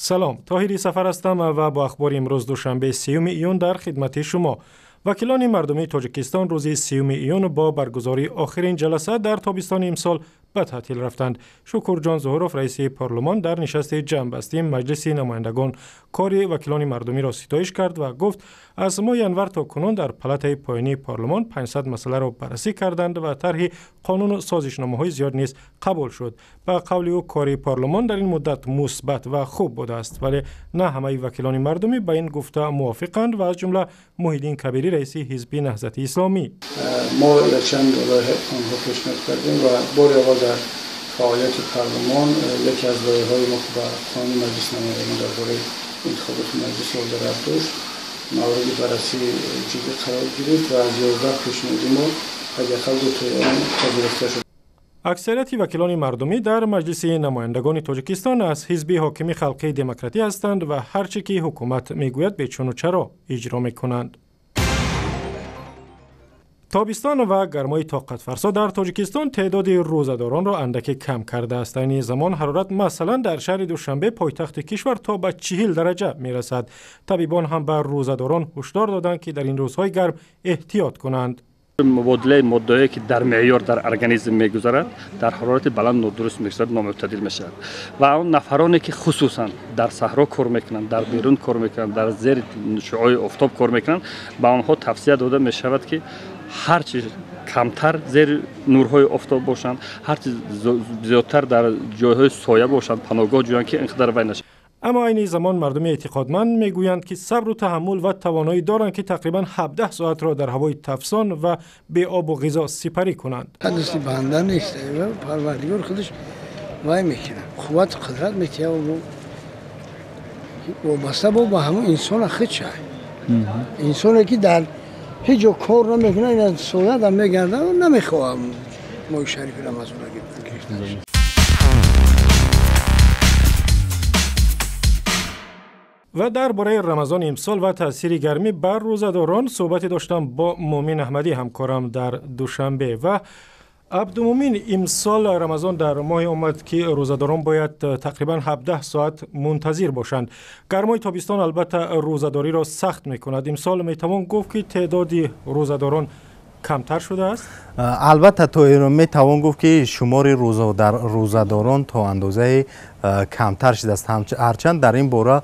سلام، طاهری سفر هستم و با اخبار امروز دوشنبه 30 ایون در خدمت شما. وکیلان مردمی تاجیکستان روز 30 ایون با برگزاری آخرین جلسه در تابستان امسال به تعطیل رفتند. شکرجان ظهوروف رئیس پارلمان در نشست جمع‌بستی مجلس نمایندگان کار وکیلان مردمی را ستایش کرد و گفت از ماه ینور تا کنون در پلات پایینی پارلمان 500 مسئله را بررسی کردند و طرح قانون و سازشنامه‌های زیاد نیز قبول شد. به قول او کار پارلمان در این مدت مثبت و خوب بوده است، ولی نه همه وکیلان مردمی با این گفته موافقند و از جمله محیدین کبیری رئیس حزب نهضت اسلامی. ما چند دوره آنها پیشنهاد کردیم و بار اول در فعالیت پارلمان یکی از لایحه‌های ما که به قانون مجلس نمایندگان درباره انتخابات مجلس صادر داشت مورد بررسی جدی قرار گرفت و از 11 پیشنهاد ما حداقل دو تا آن پذیرفته شد. اکثریت وکیلان مردمی در مجلس نمایندگان تاجیکستان از حزب حاکم خلقی دموکراتی هستند و هرچی که حکومت میگوید به چون و چرا اجرا میکنند. تابستان و گرمای طاقت فرسا در تاجیکستان تعداد روزه‌داران را اندکی کم کرده است. این زمان حرارت مثلا در شهر دوشنبه پایتخت کشور تا به 40 درجه می رسد. طبیبان هم به روزه‌داران هشدار دادند که در این روزهای گرم احتیاط کنند. مبادله ماده‌ای که در معیار در ارگانیسم میگذرد در حرارت بلند نادرست میشود، نامعتدل میشود و اون نفرانی که خصوصا در صحرا کار میکنند، در بیرون کار میکنند، در زیر شعاع آفتاب کار میکنند، به آنها توصیه داده میشود که هرچی کمتر زیر نورهای آفتاب باشند، هرچی زیادتر در جایهای سایه باشند، پناهگاه جویند که اینقدر وای نشود. اما این زمان مردم اعتقادمند میگویند که صبر و تحمل و توانایی دارند که تقریبا 17 ساعت را در هوای تفسان و بی آب و غذا سپری کنند. دستی بنده نیست و پروردگار خودش وای میکنه. قوت قدرت میتیه و وابسته با همون انسان خود شد. انسانی که در هیچ جا کار نمیکنه، این سویت هم میگرده و نمیخواهم مای شریفی را مسئول گرفته. و درباره رمضان امسال و تاثیر گرمی بر روزه‌داران صحبت داشتم با مومن احمدی همکارم در دوشنبه. و عبدالمومن، امسال رمضان در ماه آمد که روزه‌داران باید تقریبا 17 ساعت منتظر باشند. گرمای تابستان البته روزه‌داری را سخت میکند. امسال میتوان گفت که تعداد روزه‌داران کمتر شده است؟ البته تا میتوان گفت که شمار روزه‌داران تا اندازه کمتر شده است، هرچند در این باره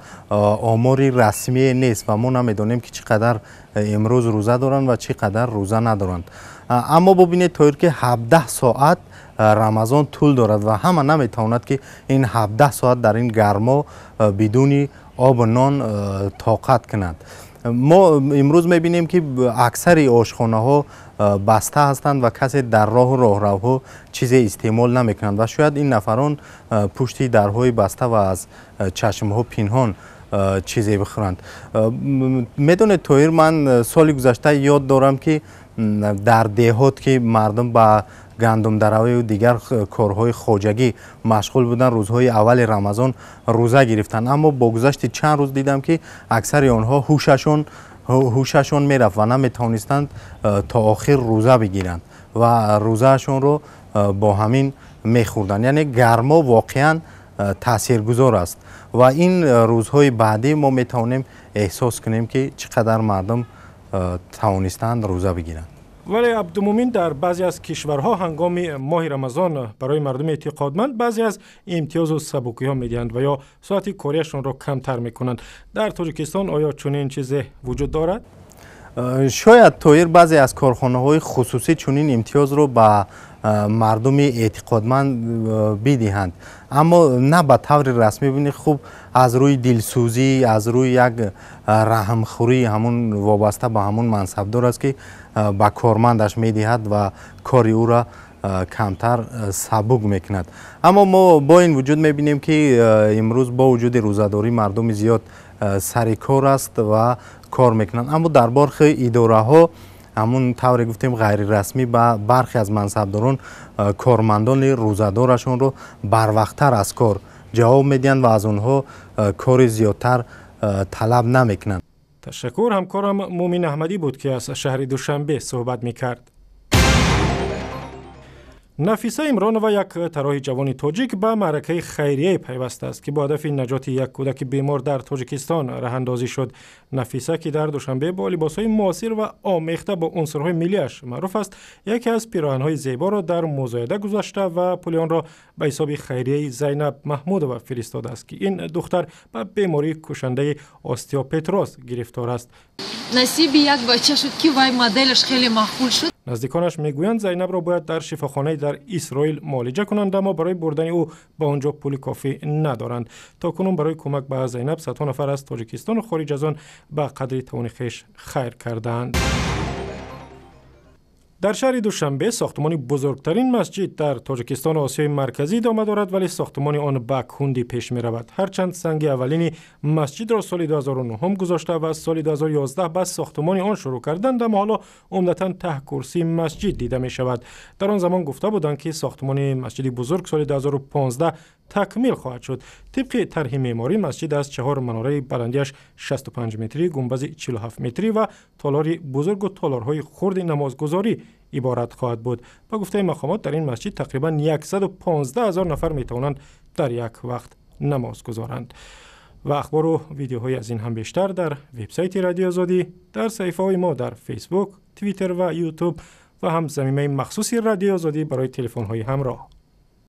آماری رسمی نیست و ما نمیدانیم که چقدر امروز روزه دارند و چقدر روزه ندارند. اما ببینید طور که 17 ساعت رمضان طول دارد و همه نمیتواند که این 17 ساعت در این گرما بدون آب و نان طاقت کنند. ما امروز میبینیم که اکثر آشخانه ها بسته هستند و کسی در راه و راهروها چیزی استعمال نمیکنند و شاید این نفران پشتی درهای بسته و از چشم ها پنهان چیزی بخورند. میدونید تویر، من سال گذشته یاد دارم که در دهات که مردم با گندم دروی و دیگر کارهای خواجگی مشغول بودن، روزهای اول رمضان روزه گرفتن، اما با گذشت چند روز دیدم که اکثر آنها هوششون میرفت و نمیتونستند تا آخر روزه بگیرند و روزهشون رو با همین میخوردن. یعنی گرما واقعا تاثیرگذار است و این روزهای بعدی ما میتونیم احساس کنیم که چقدر مردم توانستند روزه بگیرند. ولی عبدالمومن، در بعضی از کشورها هنگام ماه رمضان برای مردم اعتقادمند بعضی از امتیاز و سبوکی ها میدهند و یا ساعت کاریشان را کمتر میکنند. در تاجیکستان آیا چنین چیزی وجود دارد؟ شاید تویر بعضی از کارخانه های خصوصی چنین امتیاز رو به مردم اعتقادمند بدهند، اما نه به طور رسمی. ببینید خوب از روی دلسوزی، از روی یک رحمخوری همون وابسته به همون منصبدار است که به کارمندش میدهد و کاری او را کمتر سبک میکند. اما ما با این وجود میبینیم که امروز با وجود روزه‌داری مردم زیاد سر کار است و کار میکنند، اما در برخی اداره ها همون طور گفتیم غیر رسمی با برخی از منصبداران کارمندان روزه‌دارشون رو بر وقت‌تر از کار جواب میدن و از اونها کار زیادتر طلب نمیکنند. تشکر. همکارم مومن احمدی بود که از شهر دوشنبه صحبت میکرد. نفیسه امرانова یک طراح جوان تاجیک به معرکه خیریه پیوسته است که با هدف نجات یک کودک بیمار در تاجیکستان راه اندازی شد. نفیسه که در دوشنبه با لباسهای معاصر و آمیخته با عنصرهای ملی‌اش معروف است، یکی از پیراهن‌های زیبا را در مزایده گذاشته و پول آن را به حساب خیریه زینب محمودova فرستاده است که این دختر به بیماری کشنده استئوپتروز گرفتار است. نصیب یک بچه شد که وای مدلش خیلی معقول شد. نزدیکانش میگویند زینب را باید در شفاخانه در اسرائیل معالجه کنند، اما برای بردن او به آنجا پول کافی ندارند. تا کنون برای کمک به زینب صدها نفر از تاجیکستان و خارج از آن به قدر توان خویش خیر کردند. در شهر دوشنبه ساختمان بزرگترین مسجد در تاجیکستان و آسیای مرکزی ادامه دارد، ولی ساختمان آن به کندی پیش می رود. هرچند سنگ اولین مسجد را سال 2009 گذاشته و سال 2011 به ساختمان آن شروع کردند، اما حالا عمدتاً ته کرسی مسجد دیده می شود. در آن زمان گفته بودند که ساختمان مسجد بزرگ سال 2015 تکمیل خواهد شد. طبق طرح معماری مسجد از 4 مناره بلندیش 65 متری، گنبد 47 متری و تالاری بزرگ و تالارهای خرد نمازگزاری عبارت خواهد بود. با گفته مقامات در این مسجد تقریبا 115,000 نفر می توانند در یک وقت نماز گزارند. و اخبار و ویدیوهای از این هم بیشتر در وبسایت رادیو آزادی، در صفحه های ما در فیسبوک، توییتر و یوتیوب و هم زمینه مخصوصی رادیو آزادی برای تلفن های همراه.